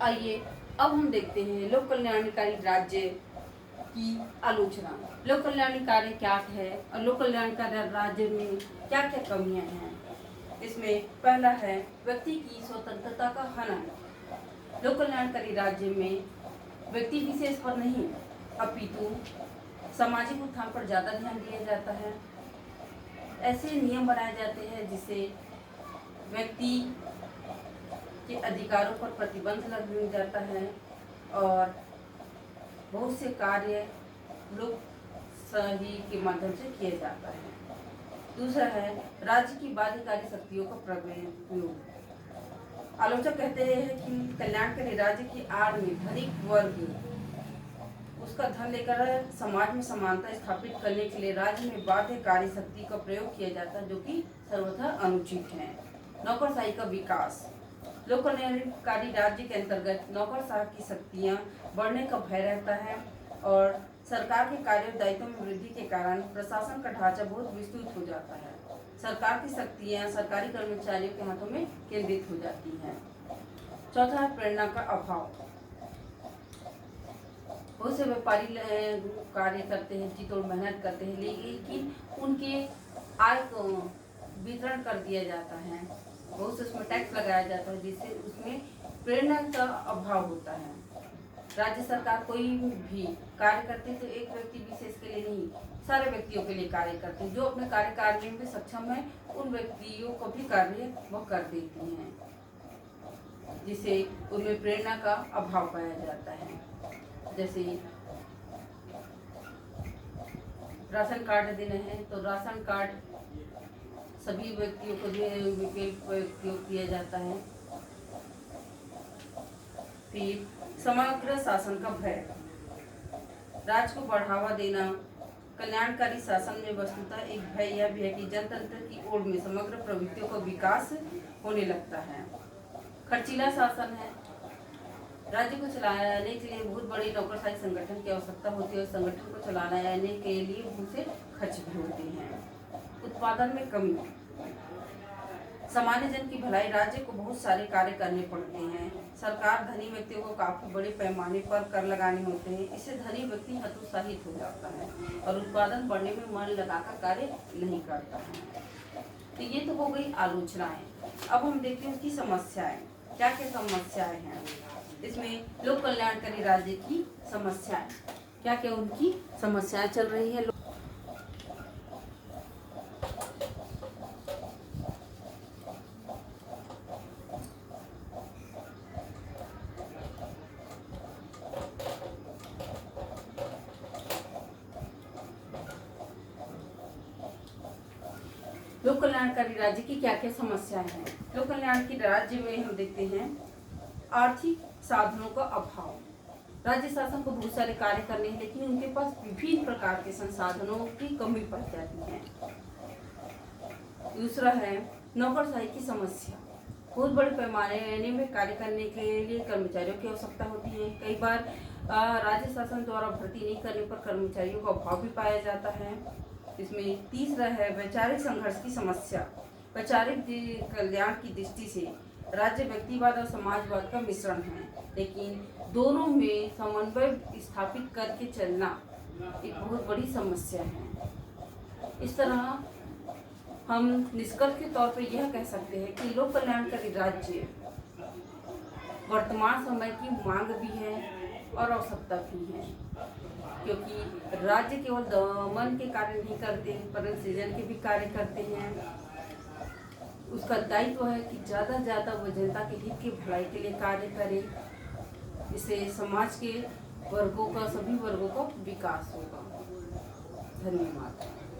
आइए अब हम देखते हैं लोक कल्याणकारी राज्य की आलोचना। लोक कल्याणकारी क्या है और लोक कल्याणकारी राज्य में क्या क्या कमियां हैं। इसमें पहला है व्यक्ति की स्वतंत्रता का हनन। लोक कल्याणकारी राज्य में व्यक्ति विशेष पर नहीं अपितु सामाजिक उत्थान पर ज़्यादा ध्यान दिया जाता है। ऐसे नियम बनाए जाते हैं जिससे व्यक्ति के अधिकारों पर प्रतिबंध लग जाता है और बहुत से कार्य लोक सही के माध्यम से किया जाता है। दूसरा है राज्य की बाध्यकारी शक्तियों का प्रयोग। आलोचक कहते हैं कि कल्याणकारी राज्य की आड़ में धनिक वर्ग उसका धन लेकर समाज में समानता स्थापित करने के लिए राज्य में बाध्यकारी शक्ति का प्रयोग किया जाता है, जो कि सर्वथा अनुचित है। नौकरशाही का विकास। लोक कल्याणकारी राज्य के अंतर्गत नौकरशाही की शक्तियां बढ़ने का भय रहता है और सरकार के कार्य दायित्वों में वृद्धि के कारण प्रशासन का ढांचा बहुत विस्तृत हो जाता है। सरकार की शक्तियां सरकारी कर्मचारियों के हाथों में केंद्रित हो जाती हैं। चौथा है प्रेरणा का अभाव। बहुत से व्यापारी कार्य करते हैं, जी तोड़ मेहनत करते हैं, लेकिन उनके आय को वितरण कर दिया जाता है, बहुत से उसमें टैक्स लगाया जाता है, जिससे उसमें प्रेरणा का अभाव होता है। राज्य सरकार कोई भी कार्य करते तो एक व्यक्ति विशेष के लिए नहीं, सारे व्यक्तियों के लिए कार्य करते हैं। जो अपने कार्य करने में सक्षम है उन व्यक्तियों को भी कार्य वह कर देती हैं, जिससे उनमें प्रेरणा का अभाव पाया जाता है। जैसे राशन कार्ड देने हैं तो राशन कार्ड सभी व्यक्तियों को दिया जाता है। फिर समग्र शासन का भय। राज्य को बढ़ावा देना। कल्याणकारी शासन में वस्तुतः एक भय यह भी है कि जनतंत्र की ओर में समग्र प्रवृत्तियों का विकास होने लगता है। खर्चीला शासन है। राज्य को चलाने के लिए बहुत बड़ी नौकरशाही संगठन की आवश्यकता होती है और संगठन को चलाने के लिए बहुत से खर्च भी होते हैं। उत्पादन में कमी। सामान्य जन की भलाई राज्य को बहुत सारे कार्य करने पड़ते हैं। सरकार धनी व्यक्तियों को काफी बड़े पैमाने पर कर लगाने होते हैं, इससे धनी व्यक्ति हतोत्साहित हो जाता है और उत्पादन बढ़ने में मन लगाकर कार्य नहीं करता है। तो ये तो हो गई आलोचनाएं। अब हम देखते हैं उसकी समस्याएं। क्या क्या समस्याएं हैं इसमें लोक कल्याणकारी राज्य की समस्याएं, क्या क्या उनकी समस्याएं चल रही है। लोक कल्याणकारी राज्य की क्या क्या समस्याएं हैं। लोक कल्याणकारी राज्य में हम देखते हैं आर्थिक साधनों का अभाव। राज्य शासन को बहुत सारे कार्य करने हैं, लेकिन उनके पास विभिन्न प्रकार के संसाधनों की कमी पड़ जाती है। दूसरा है नौकरशाही की समस्या। बहुत बड़े पैमाने में कार्य करने के लिए कर्मचारियों की आवश्यकता होती है। कई बार राज्य शासन द्वारा भर्ती नहीं करने पर कर्मचारियों का अभाव भी पाया जाता है। इसमें तीसरा है वैचारिक संघर्ष की समस्या। वैचारिक कल्याण की दृष्टि से राज्य व्यक्तिवाद और समाजवाद का मिश्रण है, लेकिन दोनों में समन्वय स्थापित करके चलना एक बहुत बड़ी समस्या है। इस तरह हम निष्कर्ष के तौर पर यह कह सकते हैं कि लोक कल्याणकारी राज्य वर्तमान समय की मांग भी है और आवश्यकता भी है, क्योंकि राज्य केवल दमन के कार्य नहीं करते, परंतु सृजन के भी कार्य करते हैं। उसका दायित्व है कि ज़्यादा से ज़्यादा वो जनता के हित की भलाई के लिए कार्य करे। इससे समाज के वर्गों का, सभी वर्गों का विकास होगा। धन्यवाद।